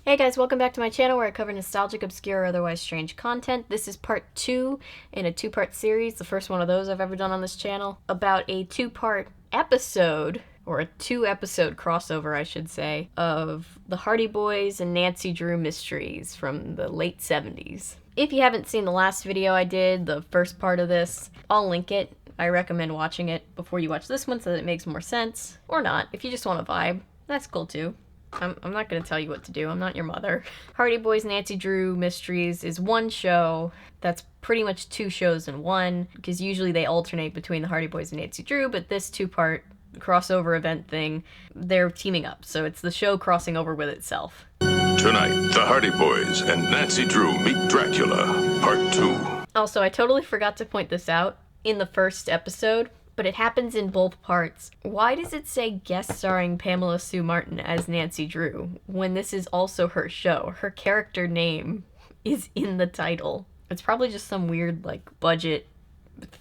Hey guys, welcome back to my channel where I cover nostalgic, obscure, or otherwise strange content. This is part 2 in a 2-part series, the first one of those I've ever done on this channel, about a 2-part episode, or a 2-episode crossover, I should say, of the Hardy Boys and Nancy Drew mysteries from the late 70s. If you haven't seen the last video I did, the first part of this, I'll link it. I recommend watching it before you watch this one so that it makes more sense. Or not, if you just want to vibe, that's cool too. I'm not going to tell you what to do. I'm not your mother. Hardy Boys Nancy Drew Mysteries is one show that's pretty much 2 shows in one, because usually they alternate between the Hardy Boys and Nancy Drew, but this 2-part crossover event thing, they're teaming up, so it's the show crossing over with itself. Tonight, the Hardy Boys and Nancy Drew meet Dracula, Part 2. Also, I totally forgot to point this out in the first episode, but it happens in both parts. Why does it say guest starring Pamela Sue Martin as Nancy Drew when this is also her show? Her character name is in the title. It's probably just some weird like budget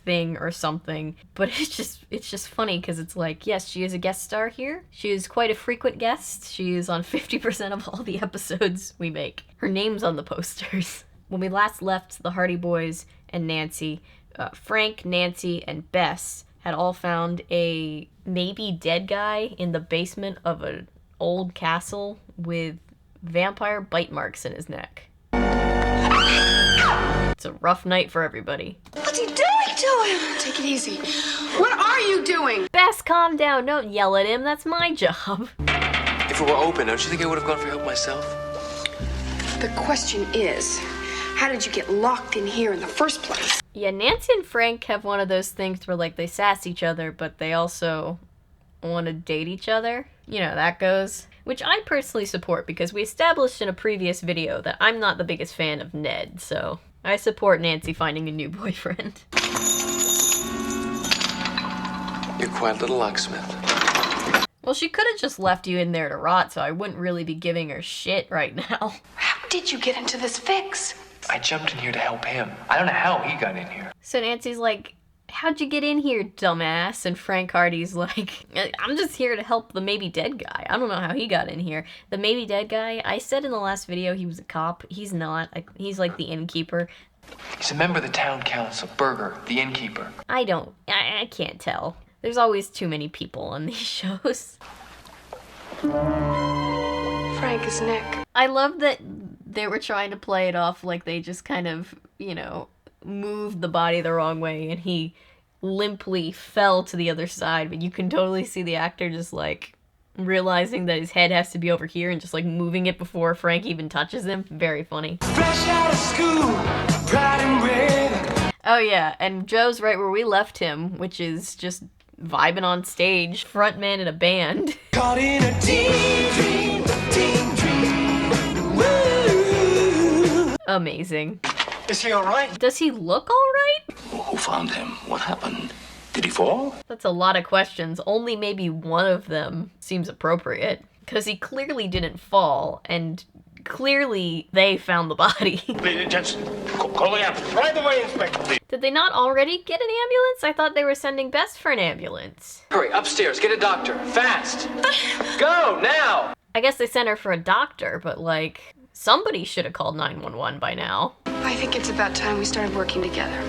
thing or something, but it's just funny because it's like, yes, she is a guest star here. She is quite a frequent guest. She is on 50% of all the episodes we make. Her name's on the posters. When we last left the Hardy Boys and Nancy, Frank, Nancy, and Bess had all found a maybe dead guy in the basement of an old castle with vampire bite marks in his neck. It's a rough night for everybody. What's he doing to him? Take it easy. What are you doing? Bess, calm down. Don't yell at him. That's my job. If it were open, don't you think I would have gone for help myself? The question is, how did you get locked in here in the first place? Yeah, Nancy and Frank have one of those things where, like, they sass each other, but they also want to date each other. You know how that goes. Which I personally support, because we established in a previous video that I'm not the biggest fan of Ned, so I support Nancy finding a new boyfriend. You're quite a little locksmith. Well, she could have just left you in there to rot, so I wouldn't really be giving her shit right now. How did you get into this fix? I jumped in here to help him. I don't know how he got in here. So Nancy's like, how'd you get in here, dumbass? And Frank Hardy's like, I'm just here to help the maybe dead guy. I don't know how he got in here. The maybe dead guy, I said in the last video he was a cop. He's not. He's like the innkeeper. He's a member of the town council, Berger, the innkeeper. I can't tell. There's always too many people on these shows. Frank is Nick. I love that they were trying to play it off like they just kind of, you know, moved the body the wrong way and he limply fell to the other side, but you can totally see the actor just like realizing that his head has to be over here and just like moving it before Frank even touches him. Very funny. Fresh out of school, pride and red. Oh yeah, and Joe's right where we left him, which is just vibing on stage, frontman in a band. Caught in a teen dream, woo. Amazing. Is he all right? Does he look alright? Who found him? What happened? Did he fall? That's a lot of questions. Only maybe one of them seems appropriate. Because he clearly didn't fall, and clearly they found the body. Just call the ambulance. Right away, Inspector. Did they not already get an ambulance? I thought they were sending Bess for an ambulance. Hurry, upstairs, get a doctor, fast. Go, now! I guess they sent her for a doctor, but like, somebody should have called 911 by now. I think it's about time we started working together.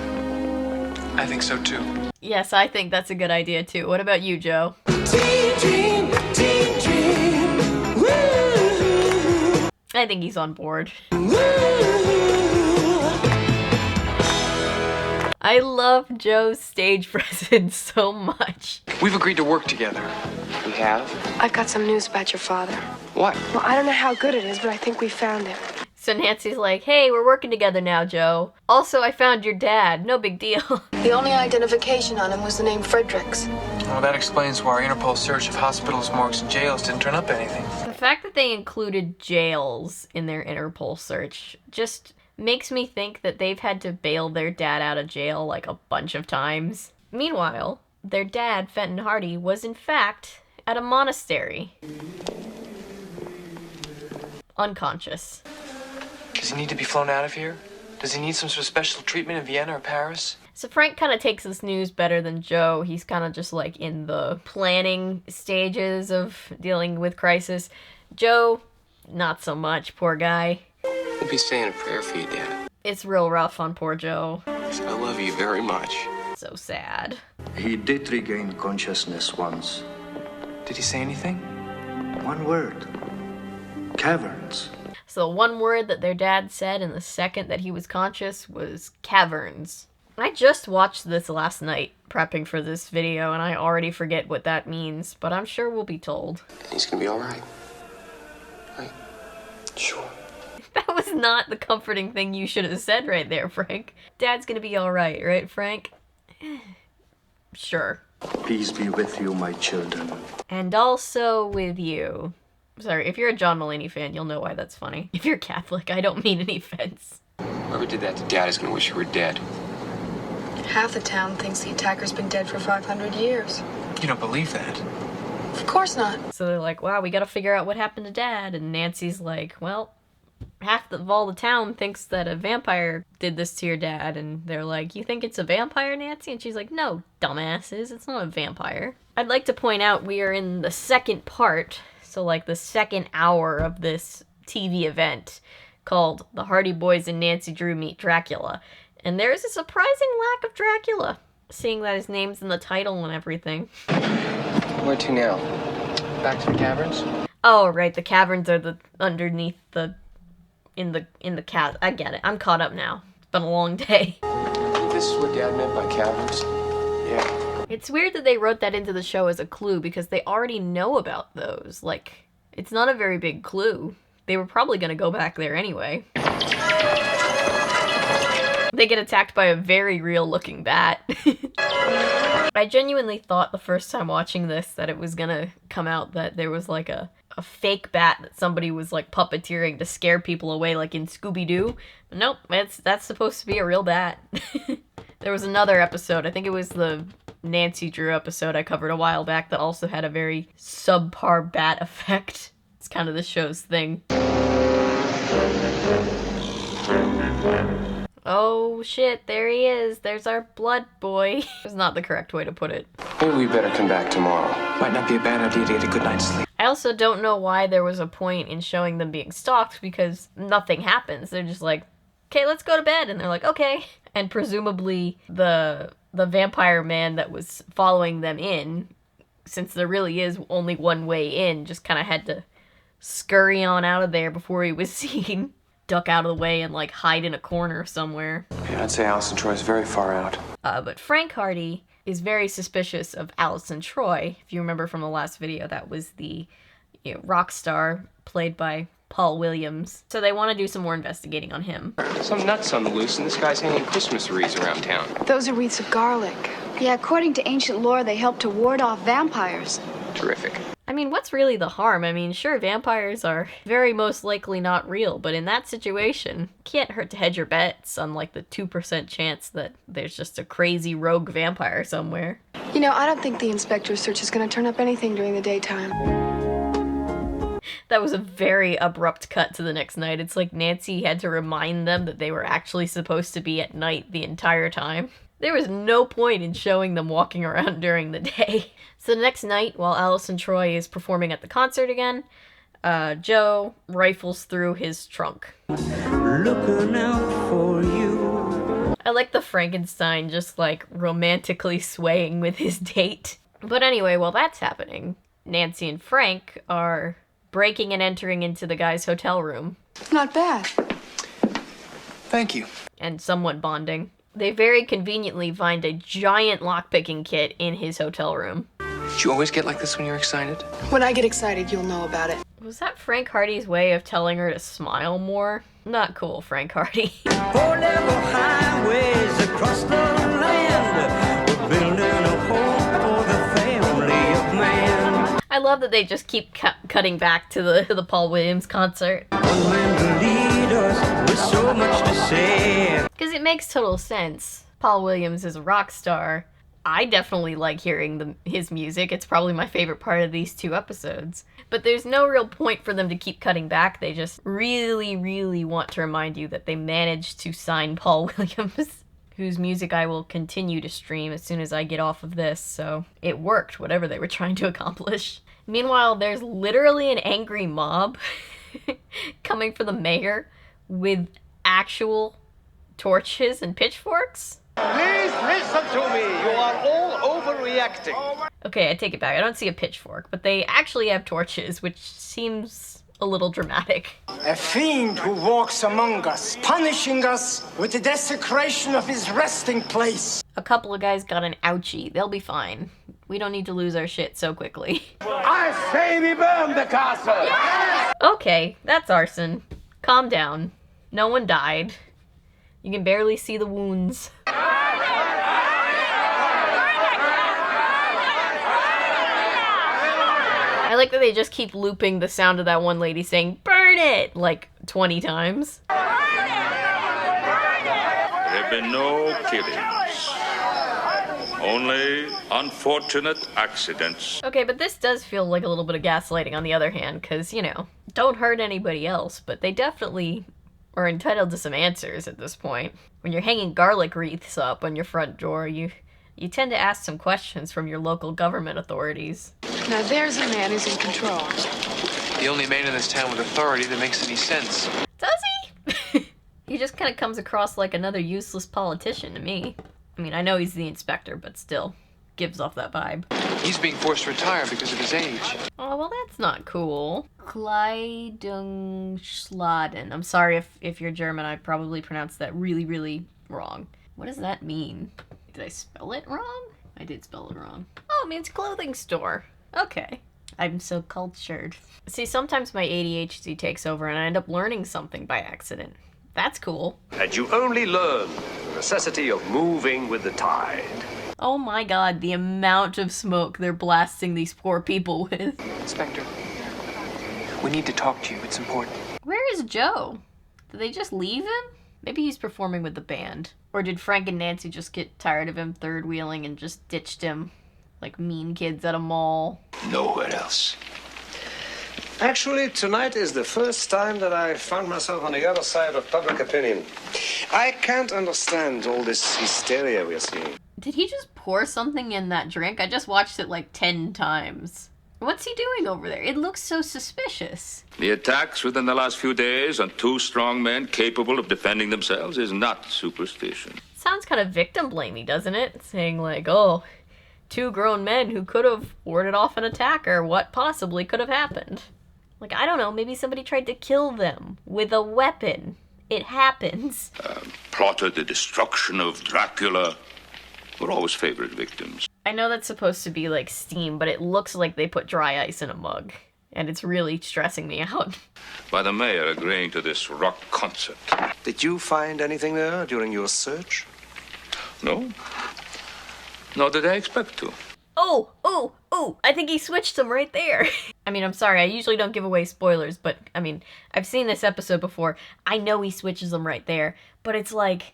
I think so too. Yes, I think that's a good idea too. What about you, Joe? Teen dream, woo. I think he's on board. I love Joe's stage presence so much. We've agreed to work together. We have? I've got some news about your father. What? Well, I don't know how good it is, but I think we found him. So Nancy's like, hey, we're working together now, Joe. Also, I found your dad. No big deal. The only identification on him was the name Fredericks. Well, that explains why our Interpol search of hospitals, morgues, and jails didn't turn up anything. The fact that they included jails in their Interpol search just makes me think that they've had to bail their dad out of jail like a bunch of times. Meanwhile, their dad, Fenton Hardy, was in fact at a monastery. Unconscious. Does he need to be flown out of here? Does he need some sort of special treatment in Vienna or Paris? So Frank kind of takes this news better than Joe. He's kind of just like in the planning stages of dealing with crisis. Joe not so much, poor guy. We'll be saying a prayer for you, Dad. It's real rough on poor Joe. I love you very much. So sad. He did regain consciousness once. Did he say anything? One word. Caverns. So the one word that their dad said in the second that he was conscious was caverns. I just watched this last night, prepping for this video, and I already forget what that means, but I'm sure we'll be told. He's gonna be all right. Right? Sure. That was not the comforting thing you should have said right there, Frank. Dad's gonna be alright, right, Frank? Sure. Peace be with you, my children. And also with you. Sorry, if you're a John Mulaney fan, you'll know why that's funny. If you're Catholic, I don't mean any offense. Whoever did that to Dad is gonna wish you were dead. Half the town thinks the attacker's been dead for 500 years. You don't believe that? Of course not. So they're like, wow, we gotta figure out what happened to Dad. And Nancy's like, well, half of all the town thinks that a vampire did this to your dad. And they're like, you think it's a vampire, Nancy? And she's like, no, dumbasses, it's not a vampire. I'd like to point out we are in the second part, so like the second hour of this TV event called The Hardy Boys and Nancy Drew Meet Dracula. And there's a surprising lack of Dracula, seeing that his name's in the title and everything. Where to now? Back to the caverns? Oh, right, the caverns are the underneath the in the cat. I get it. I'm caught up now. It's been a long day. This is what Dad meant by caverns? Yeah. It's weird that they wrote that into the show as a clue because they already know about those. Like, it's not a very big clue. They were probably gonna go back there anyway. They get attacked by a very real-looking bat. I genuinely thought the first time watching this that it was gonna come out that there was like a fake bat that somebody was like puppeteering to scare people away like in Scooby-Doo. But nope, that's supposed to be a real bat. There was another episode, I think it was the Nancy Drew episode I covered a while back that also had a very subpar bat effect. It's kind of the show's thing. Oh shit, there he is. There's our blood boy. It's not the correct way to put it. Maybe we better come back tomorrow. Might not be a bad idea to get a good night's sleep. I also don't know why there was a point in showing them being stalked because nothing happens. They're just like, okay, let's go to bed. And they're like, okay. And presumably the vampire man that was following them in, since there really is only one way in, just kind of had to scurry on out of there before he was seen. Duck out of the way and like hide in a corner somewhere. Yeah, I'd say Allison Troy's very far out. But Frank Hardy is very suspicious of Allison Troy. If you remember from the last video, that was the rock star played by Paul Williams. So they want to do some more investigating on him. Some nuts on the loose, and this guy's hanging Christmas wreaths around town. Those are wreaths of garlic. Yeah, according to ancient lore, they help to ward off vampires. Terrific. I mean, what's really the harm? I mean, sure, vampires are very most likely not real, but in that situation, can't hurt to hedge your bets on like the 2% chance that there's just a crazy rogue vampire somewhere. You know, I don't think the inspector's search is going to turn up anything during the daytime. That was a very abrupt cut to the next night. It's like Nancy had to remind them that they were actually supposed to be at night the entire time. There was no point in showing them walking around during the day. So the next night, while Allison Troy is performing at the concert again, Joe rifles through his trunk. Looking out for you. I like the Frankenstein just like romantically swaying with his date. But anyway, while that's happening, Nancy and Frank are breaking and entering into the guy's hotel room. Not bad. Thank you. And somewhat bonding. They very conveniently find a giant lockpicking kit in his hotel room. Did you always get like this when you're excited? When I get excited, you'll know about it. Was that Frank Hardy's way of telling her to smile more? Not cool, Frank Hardy. Four-level highways across the land. We're building a home for the family of man. I love that they just keep cutting back to the Paul Williams concert. One man to lead us with so much to say. Because it makes total sense. Paul Williams is a rock star. I definitely like hearing his music. It's probably my favorite part of these two episodes. But there's no real point for them to keep cutting back. They just really, really want to remind you that they managed to sign Paul Williams, whose music I will continue to stream as soon as I get off of this. So it worked, whatever they were trying to accomplish. Meanwhile, there's literally an angry mob coming for the mayor with actual torches and pitchforks? Please listen to me. You are all overreacting. Okay, I take it back. I don't see a pitchfork, but they actually have torches, which seems a little dramatic. A fiend who walks among us, punishing us with the desecration of his resting place. A couple of guys got an ouchie. They'll be fine. We don't need to lose our shit so quickly. I say we burn the castle. Yes! Okay, that's arson. Calm down. No one died. You can barely see the wounds. I like that they just keep looping the sound of that one lady saying, "Burn it!" like 20 times. There have been no killings. Only unfortunate accidents. Okay, but this does feel like a little bit of gaslighting on the other hand, because, you know, don't hurt anybody else, but they definitely are entitled to some answers at this point. When you're hanging garlic wreaths up on your front door, you tend to ask some questions from your local government authorities. Now there's a man who's in control. The only man in this town with authority that makes any sense. Does he? He just kind of comes across like another useless politician to me. I mean, I know he's the inspector, but still, gives off that vibe. He's being forced to retire because of his age. Oh, well, that's not cool. Kleidungsschladen. I'm sorry if you're German, I probably pronounced that really, really wrong. What does that mean? Did I spell it wrong? I did spell it wrong. Oh, it means clothing store. Okay. I'm so cultured. See, sometimes my ADHD takes over and I end up learning something by accident. That's cool. And you only learn the necessity of moving with the tide. Oh my god, the amount of smoke they're blasting these poor people with. Inspector, we need to talk to you. It's important. Where is Joe? Did they just leave him? Maybe he's performing with the band. Or did Frank and Nancy just get tired of him third-wheeling and just ditched him like mean kids at a mall? Nowhere else. Actually, tonight is the first time that I found myself on the other side of public opinion. I can't understand all this hysteria we're seeing. Did he just pour something in that drink? I just watched it like 10 times. What's he doing over there? It looks so suspicious. The attacks within the last few days on two strong men capable of defending themselves is not superstition. Sounds kind of victim-blamey, doesn't it? Saying like, oh, two grown men who could have warded off an attacker. What possibly could have happened? Like, I don't know, maybe somebody tried to kill them with a weapon. It happens. Plotted the destruction of Dracula. Were always favorite victims. I know that's supposed to be like steam, but it looks like they put dry ice in a mug. And it's really stressing me out. By the mayor agreeing to this rock concert. Did you find anything there during your search? No. Nor did I expect to. Oh, I think he switched them right there. I mean, I'm sorry, I usually don't give away spoilers, but, I mean, I've seen this episode before. I know he switches them right there, but it's like,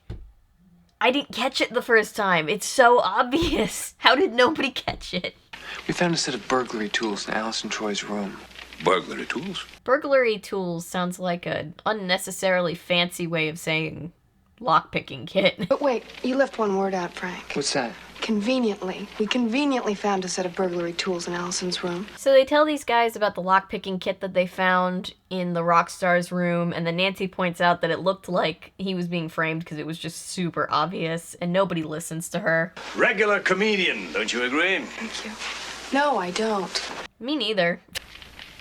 I didn't catch it the first time. It's so obvious. How did nobody catch it? We found a set of burglary tools in Allison Troy's room. Burglary tools? Burglary tools sounds like an unnecessarily fancy way of saying lockpicking kit. But wait, you left one word out, Frank. What's that? Conveniently. We conveniently found a set of burglary tools in Allison's room. So they tell these guys about the lockpicking kit that they found in the rock star's room, and then Nancy points out that it looked like he was being framed because it was just super obvious, and nobody listens to her. Regular comedian, don't you agree? Thank you. No, I don't. Me neither.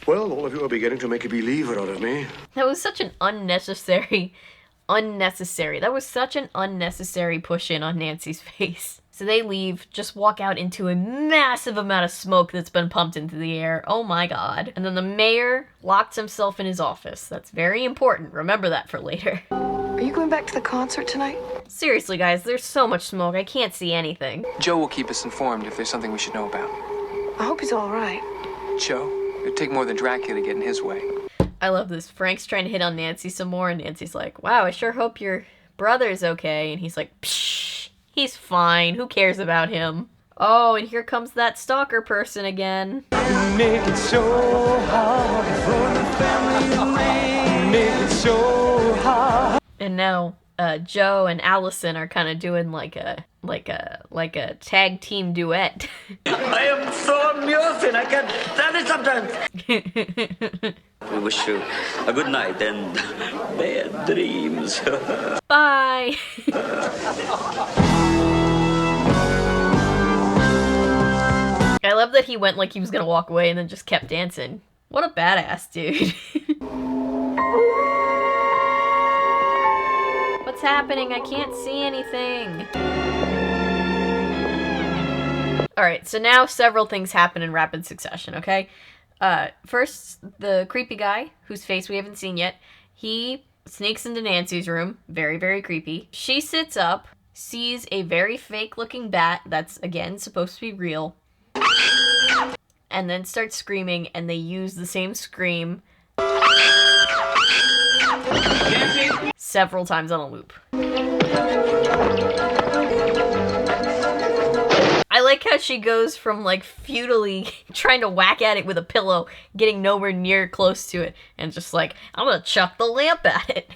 Well, all of you are beginning to make a believer out of me. That was such an unnecessary. That was such an unnecessary push-in on Nancy's face. So they leave, just walk out into a massive amount of smoke that's been pumped into the air. Oh my god. And then the mayor locks himself in his office. That's very important. Remember that for later. Are you going back to the concert tonight? Seriously, guys, there's so much smoke. I can't see anything. Joe will keep us informed if there's something we should know about. I hope he's all right. Joe? It'd take more than Dracula to get in his way. I love this. Frank's trying to hit on Nancy some more, and Nancy's like, wow, I sure hope your brother's okay. And he's like, pshh, he's fine. Who cares about him? Oh, and here comes that stalker person again. Make it so hard for the family man. Make it so hard. And now Joe and Allison are kind of doing like a tag team duet. I am so amusing, I can't stand it sometimes. We wish you a good night and bad dreams. Bye. I love that he went like he was gonna walk away and then just kept dancing. What a badass dude. What's happening? I can't see anything. Alright, so now several things happen in rapid succession, okay? First, the creepy guy, whose face we haven't seen yet, he sneaks into Nancy's room. Very, very creepy. She sits up, sees a very fake-looking bat that's, again, supposed to be real, and then starts screaming, and they use the same scream several times on a loop. I like how she goes from, like, futilely trying to whack at it with a pillow, getting nowhere near close to it, and just like, I'm gonna chuck the lamp at it.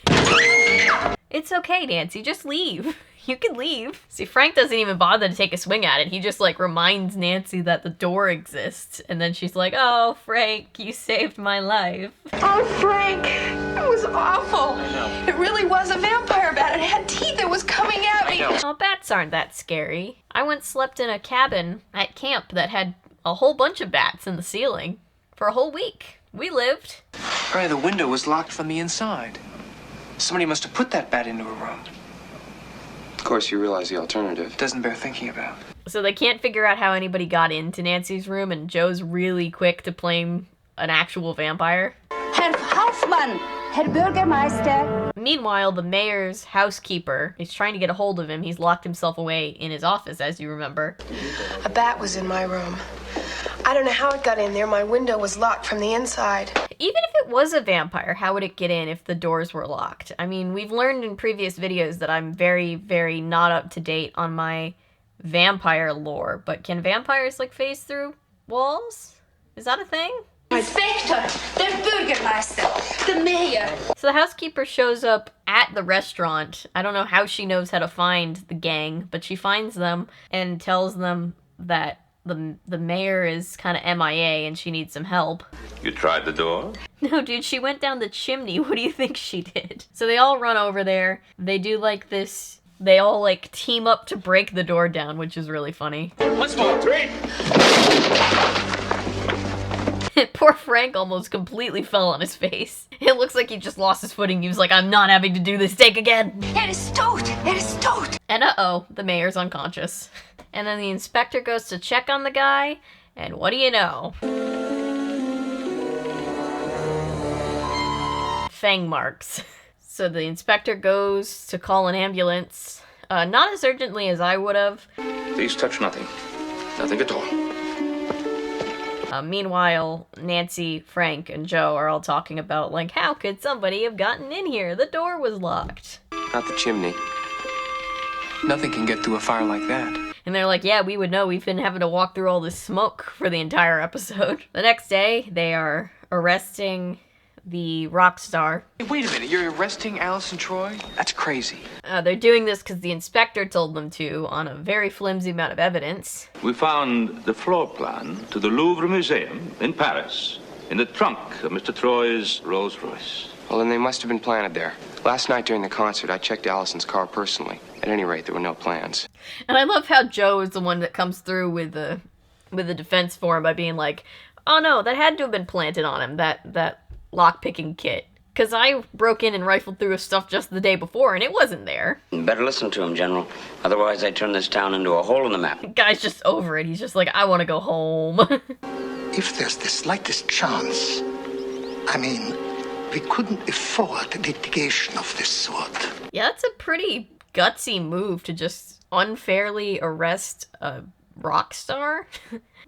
It's okay, Nancy, just leave. You can leave. See, Frank doesn't even bother to take a swing at it. He just, like, reminds Nancy that the door exists. And then she's like, oh, Frank, you saved my life. Oh, Frank, it was awful. It really was a vampire bat. It had teeth. It was coming at me. Oh, bats aren't that scary. I once slept in a cabin at camp that had a whole bunch of bats in the ceiling for a whole week. We lived. Right, the window was locked from the inside. Somebody must have put that bat into a room. Of course, you realize the alternative. Doesn't bear thinking about. So they can't figure out how anybody got into Nancy's room, and Joe's really quick to blame an actual vampire. Herr Hausmann, Herr Bürgermeister. Meanwhile, the mayor's housekeeper is trying to get a hold of him. He's locked himself away in his office, as you remember. A bat was in my room. I don't know how it got in there. My window was locked from the inside. Even if it was a vampire, how would it get in if the doors were locked? I mean, we've learned in previous videos that I'm very, very not up to date on my vampire lore, but can vampires, like, phase through walls? Is that a thing? Inspector, der Bürgermeister, the mayor. So the housekeeper shows up at the restaurant. I don't know how she knows how to find the gang, but she finds them and tells them that the mayor is kind of MIA and she needs some help. You tried the door? No, dude, she went down the chimney. What do you think she did? So they all run over there. They do like this. They all like team up to break the door down, which is really funny. Let's go, 3. Poor Frank almost completely fell on his face. It looks like he just lost his footing. He was like, I'm not having to do this take again. Er ist tot, er ist tot. And uh-oh, the mayor's unconscious. And then the inspector goes to check on the guy, and what do you know? Fang marks. So the inspector goes to call an ambulance. Not as urgently as I would have. Please touch nothing. Nothing at all. Meanwhile, Nancy, Frank, and Joe are all talking about, like, how could somebody have gotten in here? The door was locked. Not the chimney. Nothing can get through a fire like that. And they're like, yeah, we would know. We've been having to walk through all this smoke for the entire episode. The next day, they are arresting the rock star. Hey, wait a minute, you're arresting Allison Troy? That's crazy. They're doing this because the inspector told them to on a very flimsy amount of evidence. We found the floor plan to the Louvre Museum in Paris in the trunk of Mr. Troy's Rolls Royce. Well, then they must have been planted there. Last night during the concert, I checked Allison's car personally. At any rate, there were no plans. And I love how Joe is the one that comes through with the defense for him by being like, oh no, that had to have been planted on him, that lock-picking kit. Because I broke in and rifled through his stuff just the day before, and it wasn't there. You better listen to him, General. Otherwise, I turn this town into a hole in the map. The guy's just over it. He's just like, I want to go home. If there's the slightest chance, I mean, we couldn't afford litigation of this sort. Yeah, that's a pretty gutsy move to just unfairly arrest a rock star.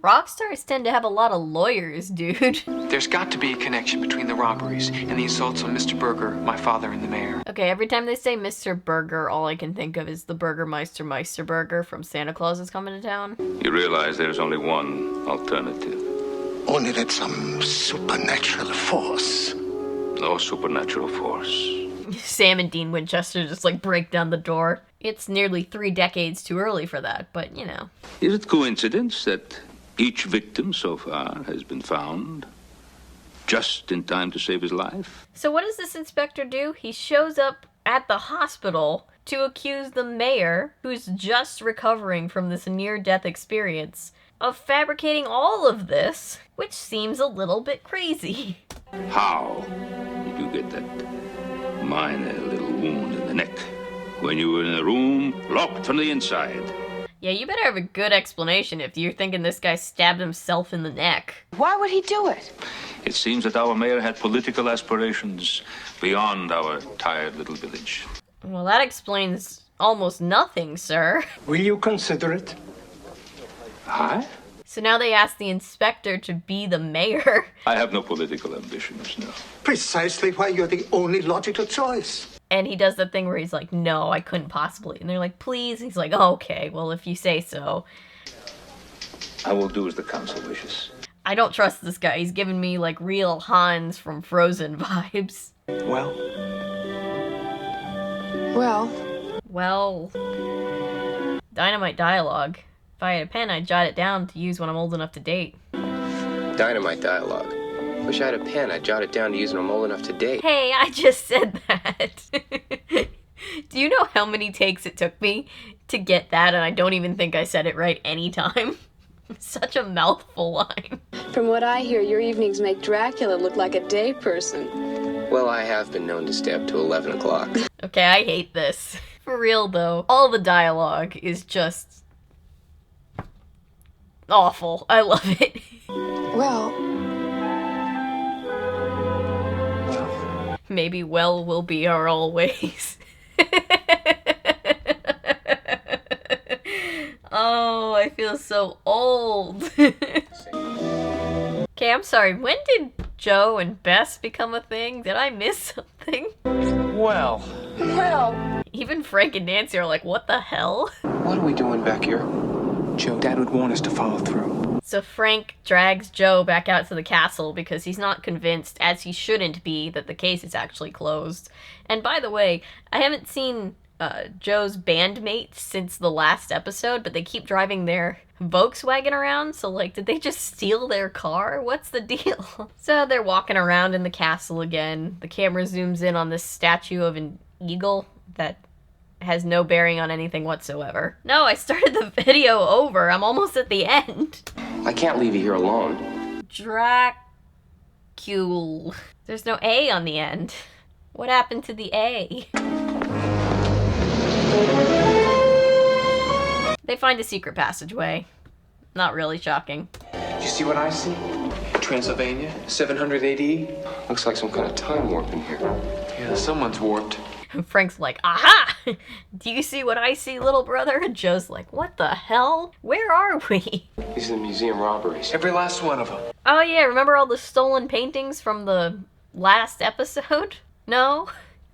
Rock stars tend to have a lot of lawyers, dude. There's got to be a connection between the robberies and the assaults on Mr. Berger, my father, and the mayor. Okay, every time they say Mr. Berger, all I can think of is the Burgermeister Meisterburger from Santa Claus Is Coming to Town. You realize there's only one alternative. Only that some supernatural force. No supernatural force. Sam and Dean Winchester just like break down the door. It's nearly 3 decades too early for that, but you know. Is it coincidence that each victim so far has been found just in time to save his life? So what does this inspector do? He shows up at the hospital to accuse the mayor, who's just recovering from this near-death experience, of fabricating all of this, which seems a little bit crazy. How did you get that minor little wound in the neck when you were in a room locked from the inside? Yeah, you better have a good explanation if you're thinking this guy stabbed himself in the neck. Why would he do it? It seems that our mayor had political aspirations beyond our tired little village. Well, that explains almost nothing, sir. Will you consider it? Hi? So now they ask the inspector to be the mayor. I have no political ambitions, no. Precisely why you're the only logical choice. And he does the thing where he's like, no, I couldn't possibly. And they're like, please. He's like, oh, okay, well, if you say so. I will do as the council wishes. I don't trust this guy. He's giving me, like, real Hans from Frozen vibes. Well? Well. Dynamite dialogue. If I had a pen, I'd jot it down to use when I'm old enough to date. Dynamite dialogue. Wish I had a pen. I'd jot it down to use when I'm old enough to date. Hey, I just said that. Do you know how many takes it took me to get that, and I don't even think I said it right any time? Such a mouthful line. From what I hear, your evenings make Dracula look like a day person. Well, I have been known to stay up to 11 o'clock. Okay, I hate this. For real, though, all the dialogue is just awful. I love it. Maybe well will be our always. Oh, I feel so old. Okay, I'm sorry. When did Joe and Bess become a thing? Did I miss something? Well. Even Frank and Nancy are like, what the hell? What are we doing back here? Joe, Dad would want us to follow through. So Frank drags Joe back out to the castle because he's not convinced, as he shouldn't be, that the case is actually closed. And by the way, I haven't seen Joe's bandmate since the last episode, but they keep driving their Volkswagen around, so like, did they just steal their car? What's the deal? So they're walking around in the castle again. The camera zooms in on this statue of an eagle that has no bearing on anything whatsoever. No, I started the video over. I'm almost at the end. I can't leave you here alone. Dracula. There's no A on the end. What happened to the A? They find a secret passageway. Not really shocking. You see what I see? Transylvania, 700 AD. Looks like some kind of time warp in here. Yeah, someone's warped. Frank's like, aha! Do you see what I see, little brother? And Joe's like, what the hell? Where are we? These are the museum robberies. Every last one of them. Oh yeah, remember all the stolen paintings from the last episode? No?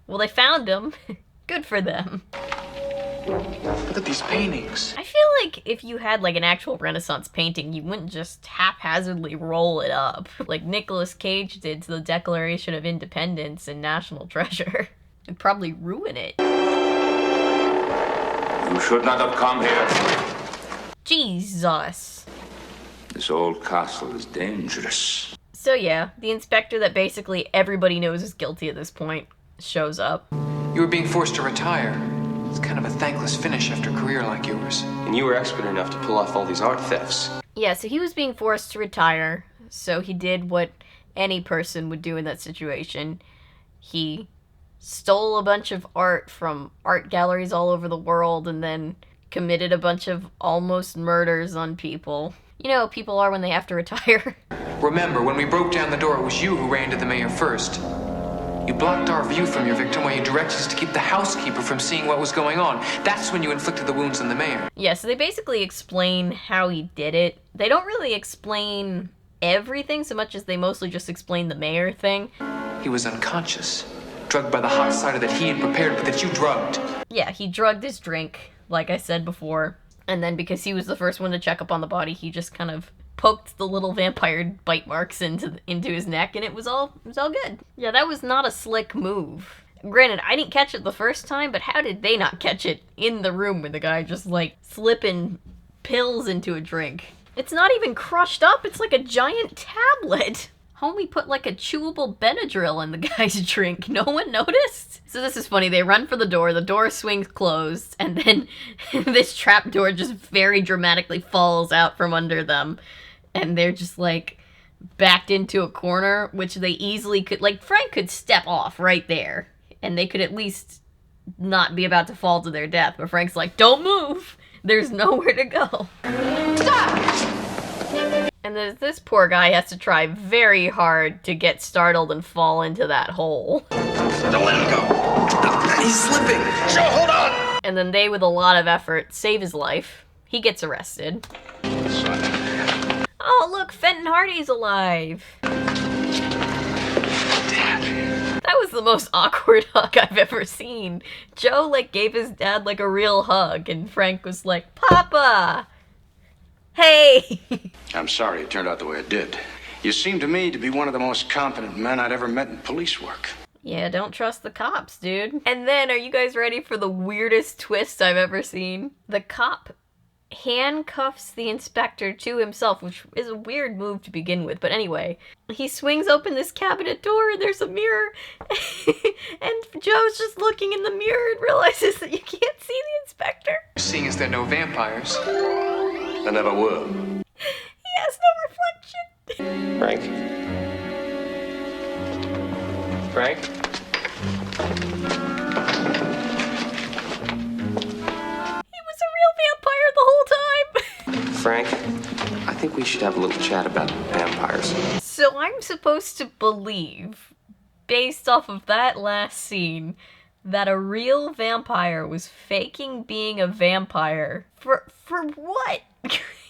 Well, they found them. Good for them. Look at these paintings. I feel like if you had like an actual Renaissance painting, you wouldn't just haphazardly roll it up like Nicolas Cage did to the Declaration of Independence and National Treasure. It'd probably ruin it. You should not have come here. Jesus. This old castle is dangerous. So yeah, the inspector that basically everybody knows is guilty at this point shows up. You were being forced to retire. It's kind of a thankless finish after a career like yours. And you were expert enough to pull off all these art thefts. Yeah, so he was being forced to retire, so he did what any person would do in that situation. He stole a bunch of art from art galleries all over the world and then committed a bunch of almost murders on people. You know how people are when they have to retire. Remember, when we broke down the door, it was you who ran to the mayor first. You blocked our view from your victim while you directed us to keep the housekeeper from seeing what was going on. That's when you inflicted the wounds on the mayor. Yeah, so they basically explain how he did it. They don't really explain everything so much as they mostly just explain the mayor thing. He was unconscious, drugged by the hot cider that he had prepared but that you drugged. Yeah, he drugged his drink, like I said before. And then because he was the first one to check up on the body, he just kind of poked the little vampire bite marks into his neck, and it was all good. Yeah, that was not a slick move. Granted, I didn't catch it the first time, but how did they not catch it in the room with the guy just, like, slipping pills into a drink? It's not even crushed up, it's like a giant tablet. Homie put like a chewable Benadryl in the guy's drink. No one noticed? So this is funny. They run for the door swings closed, and then this trap door just very dramatically falls out from under them. And they're just like backed into a corner, which they easily could, like Frank could step off right there, and they could at least not be about to fall to their death. But Frank's like, don't move. There's nowhere to go. Stop! And this poor guy has to try very hard to get startled and fall into that hole. Don't let him go. He's slipping. Joe, hold on. And then they, with a lot of effort, save his life. He gets arrested. Oh, look, Fenton Hardy's alive. Dad. That was the most awkward hug I've ever seen. Joe, like, gave his dad, like, a real hug, and Frank was like, Papa! Hey! I'm sorry it turned out the way it did. You seem to me to be one of the most competent men I'd ever met in police work. Yeah, don't trust the cops, dude. And then, are you guys ready for the weirdest twist I've ever seen? The cop handcuffs the inspector to himself, which is a weird move to begin with, but anyway. He swings open this cabinet door and there's a mirror, and Joe's just looking in the mirror and realizes that you can't see the inspector. Seeing as they're no vampires. There never were. He has no reflection. Frank? Frank? He was a real vampire the whole time. Frank, I think we should have a little chat about vampires. So I'm supposed to believe, based off of that last scene, that a real vampire was faking being a vampire. For what?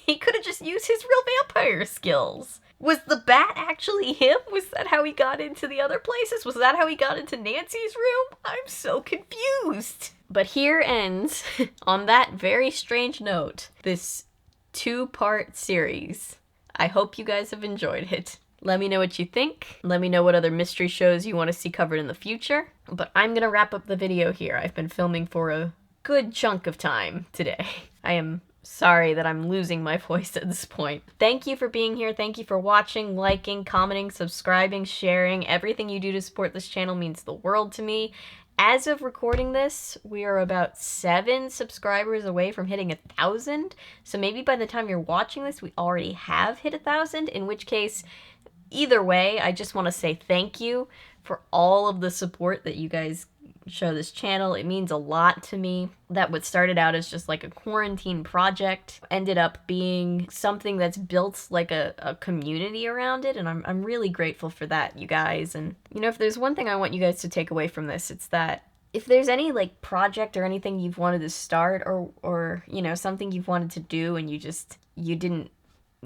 He could have just used his real vampire skills. Was the bat actually him? Was that how he got into the other places? Was that how he got into Nancy's room? I'm so confused. But here ends, on that very strange note, this 2-part series. I hope you guys have enjoyed it. Let me know what you think. Let me know what other mystery shows you want to see covered in the future. But I'm gonna wrap up the video here. I've been filming for a good chunk of time today. I am sorry that I'm losing my voice at this point. Thank you for being here. Thank you for watching, liking, commenting, subscribing, sharing. Everything you do to support this channel means the world to me. As of recording this, we are about 7 subscribers away from hitting 1,000. So maybe by the time you're watching this, we already have hit 1,000, in which case, either way, I just want to say thank you for all of the support that you guys show this channel. It means a lot to me. That what started out as just like a quarantine project ended up being something that's built like a community around it, and I'm really grateful for that, you guys. And you know, if there's one thing I want you guys to take away from this, it's that if there's any like project or anything you've wanted to start or you know, something you've wanted to do and you didn't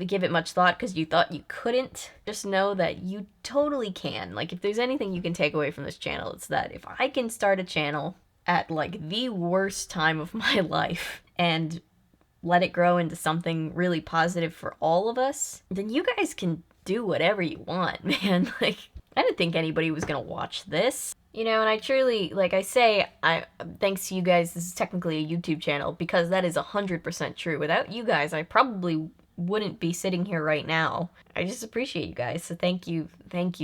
give it much thought because you thought you couldn't, just know that you totally can. Like, if there's anything you can take away from this channel, it's that if I can start a channel at like the worst time of my life and let it grow into something really positive for all of us, then you guys can do whatever you want, man. Like, I didn't think anybody was gonna watch this. You know, and I truly, like I say, thanks to you guys, this is technically a YouTube channel, because that is 100% true. Without you guys, I probably wouldn't be sitting here right now. I just appreciate you guys, so thank you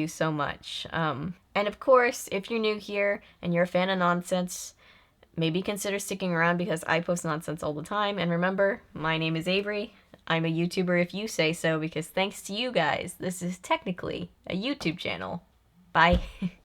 so much. And of course, if you're new here and you're a fan of nonsense, maybe consider sticking around because I post nonsense all the time. And remember, my name is Avery. I'm a YouTuber if you say so, because thanks to you guys, this is technically a YouTube channel. Bye.